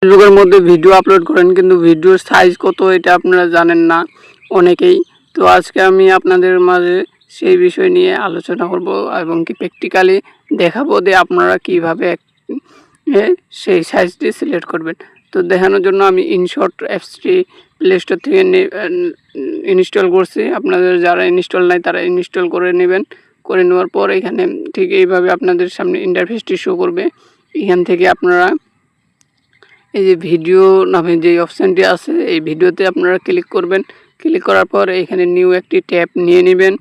ফেসবুকের মধ্যে video upload করেন কিন্তু ভিডিওর সাইজ কত এটা আপনারা জানেন না অনেকেই। তো আজকে আমি আপনাদের মাঝে সেই বিষয় নিয়ে আলোচনা করব এবং কি প্র্যাকটিক্যালি দেখাবো যে আপনারা কীভাবে সেই সাইজটি সিলেক্ট করবেন। তো দেখানোর জন্য আমি ইনশট অ্যাপসটি প্লে স্টোর থেকে ইনস্টল করছি। আপনাদের যারা ইনস্টল নাই তারা ইনস্টল করে নেবেন। করে নেওয়ার পর এখানে ঠিক এইভাবে আপনাদের সামনে ইন্টারফেসটি শো করবে। এখান থেকে আপনারা এই যে ভিডিও নামে যে অপশানটি আছে এই ভিডিওতে আপনারা ক্লিক করবেন। ক্লিক করার পর এখানে নিউ একটি ট্যাব নিয়ে নেবেন।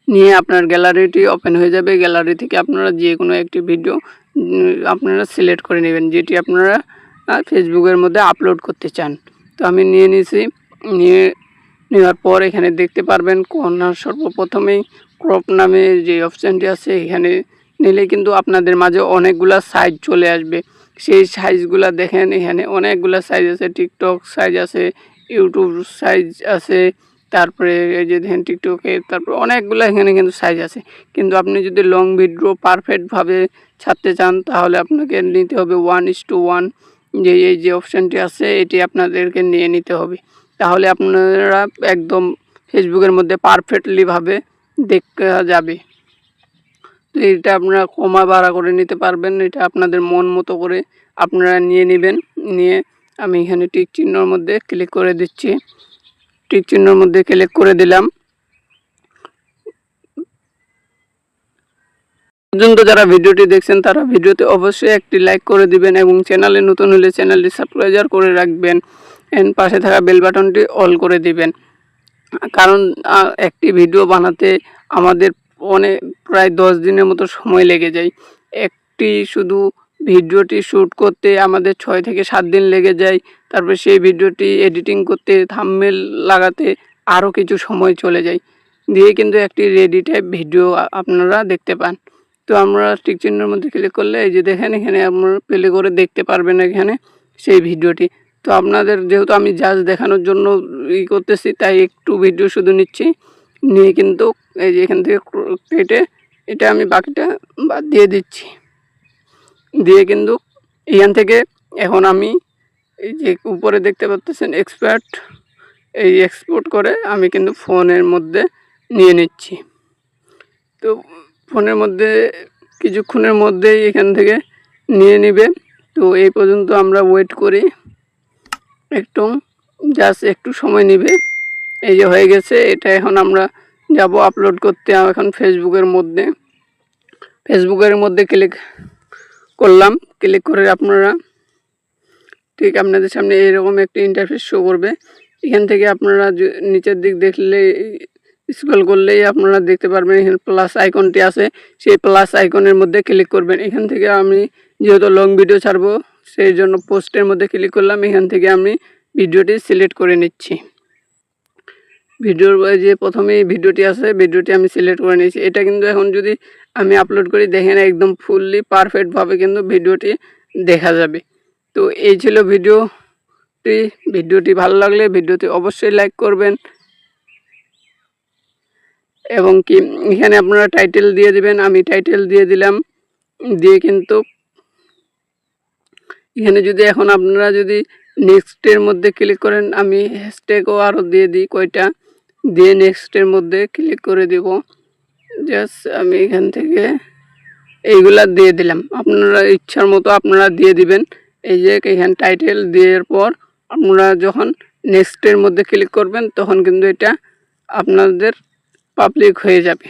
নিয়ে আপনার গ্যালারিটি ওপেন হয়ে যাবে। গ্যালারি থেকে আপনারা যে কোনো একটি ভিডিও আপনারা সিলেক্ট করে নেবেন যেটি আপনারা ফেসবুকের মধ্যে আপলোড করতে চান। তো আমি নিয়ে নিয়েছি। নেওয়ার পর এখানে দেখতে পারবেন সর্বপ্রথমেই ক্রপ নামে যে অপশানটি আছে এখানে নিলে কিন্তু আপনাদের মাঝে অনেকগুলা সাইজ চলে আসবে। সেই সাইজগুলা দেখেন, এখানে অনেকগুলা সাইজ আছে। টিকটক সাইজ আছে, ইউটিউব সাইজ আছে, তারপরে এই যে দেখেন টিকটকে, তারপরে অনেকগুলো এখানে কিন্তু সাইজ আছে। কিন্তু আপনি যদি লং ভিডিও পারফেক্টভাবে ছাড়তে চান তাহলে আপনাকে নিতে হবে 1:1 এই যে অপশানটি আছে এটি আপনাদেরকে নিয়ে নিতে হবে। তাহলে আপনারা একদম ফেসবুকের মধ্যে পারফেক্টলিভাবে দেখা যাবে। তো এটা আপনারা কমা বাড়া করে নিতে পারবেন। এটা আপনাদের মন মতো করে আপনারা নিয়ে নেবেন। নিয়ে আমি এখানে টিক চিহ্নর মধ্যে ক্লিক করে দিচ্ছি। টিক চিহ্নর মধ্যে ক্লিক করে দিলাম। পর্যন্ত যারা ভিডিওটি দেখছেন তারা ভিডিওতে অবশ্যই একটি লাইক করে দিবেন এবং চ্যানেলে নতুন হলে চ্যানেলটি সাবস্ক্রাইব করে রাখবেন এন্ড পাশে থাকা বেল বাটনটি অল করে দিবেন। কারণ একটি ভিডিও বানাতে আমাদের প্রায় 10 দিনের মতো সময় লেগে যায়। একটি শুধু ভিডিওটি শ্যুট করতে আমাদের 6 থেকে 7 দিন লেগে যায়। তারপর সেই ভিডিওটি এডিটিং করতে, থাম্বনেল লাগাতে আরও কিছু সময় চলে যায়। দিয়ে কিন্তু একটি রেডি টাইপ ভিডিও আপনারা দেখতে পান। তো আমরা টিক চিহ্নের মধ্যে ক্লিক করলে এই যে দেখেন এখানে আপনারা প্লে করে দেখতে পারবেন এখানে সেই ভিডিওটি। তো আপনাদের যেহেতু আমি জাস্ট দেখানোর জন্য করতেছি তাই একটু ভিডিও শুধু নিচ্ছি। নিয়ে কিন্তু এই যে এখান থেকে কেটে এটা আমি বাকিটা বাদ দিয়ে দিচ্ছি। দিয়ে কিন্তু এখান থেকে এখন আমি এই যে উপরে দেখতে পাচ্ছেন এক্সপার্ট, এই এক্সপোর্ট করে আমি কিন্তু ফোনের মধ্যে নিয়ে নিচ্ছি। তো ফোনের মধ্যে কিছুক্ষণের মধ্যেই এখান থেকে নিয়ে নেবে। তো এই পর্যন্ত আমরা ওয়েট করি, একটু সময় নেবে। এই যে হয়ে গেছে। এটা এখন আমরা যাব আপলোড করতে। এখন ফেসবুকের মধ্যে ক্লিক করলাম। ক্লিক করে আপনারা ঠিক আপনাদের সামনে এরকম একটা ইন্টারফেস শো করবে। এখান থেকে আপনারা নিচের দিক দেখলে স্ক্রল করলেই আপনারা দেখতে পারবেন এখানে প্লাস আইকনটি আছে। সেই প্লাস আইকনের মধ্যে ক্লিক করবেন। এখান থেকে আমি যেহেতু লং ভিডিও ছাড়বো সেই জন্য পোস্টের মধ্যে ক্লিক করলাম। এখান থেকে আমি ভিডিওটি সিলেক্ট করে নিচ্ছি। ভিডিওর যে প্রথমে ভিডিওটি আছে ভিডিওটি আমি সিলেক্ট করে নিয়েছি। এটা কিন্তু এখন যদি আমি আপলোড করি দেখেন একদম ফুললি পারফেক্টভাবে কিন্তু ভিডিওটি দেখা যাবে। তো এই ছিল ভিডিওটি ভালো লাগলে ভিডিওটি অবশ্যই লাইক করবেন এবং কি এখানে আপনারা টাইটেল দিয়ে দিবেন। আমি টাইটেল দিয়ে দিলাম। দিয়ে কিন্তু এখানে যদি এখন আপনারা যদি নেক্সটের মধ্যে ক্লিক করেন, আমি হ্যাশট্যাগও আরও দিয়ে দিই কয়টা, দিয়ে নেক্সটের মধ্যে ক্লিক করে দেব। জাস্ট আমি এখান থেকে এইগুলা দিয়ে দিলাম। আপনারা ইচ্ছার মতো আপনারা দিয়ে দিবেন। এই যে এখানে টাইটেল দেওয়ার পর আপনারা যখন নেক্সটের মধ্যে ক্লিক করবেন তখন কিন্তু এটা আপনাদের পাবলিক হয়ে যাবে।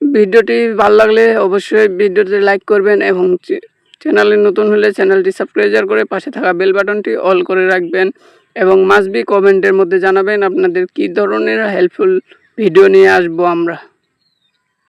ভিডিওটি ভালো লাগলে অবশ্যই ভিডিওটি লাইক করবেন এবং চ্যানেলে নতুন হলে চ্যানেলটি সাবস্ক্রাইব করে পাশে থাকা বেল বাটনটি অল করে রাখবেন এবং মাস্ট বি কমেন্টের মধ্যে জানাবেন আপনাদের কী ধরনের হেল্পফুল ভিডিও নিয়ে আসবো আমরা।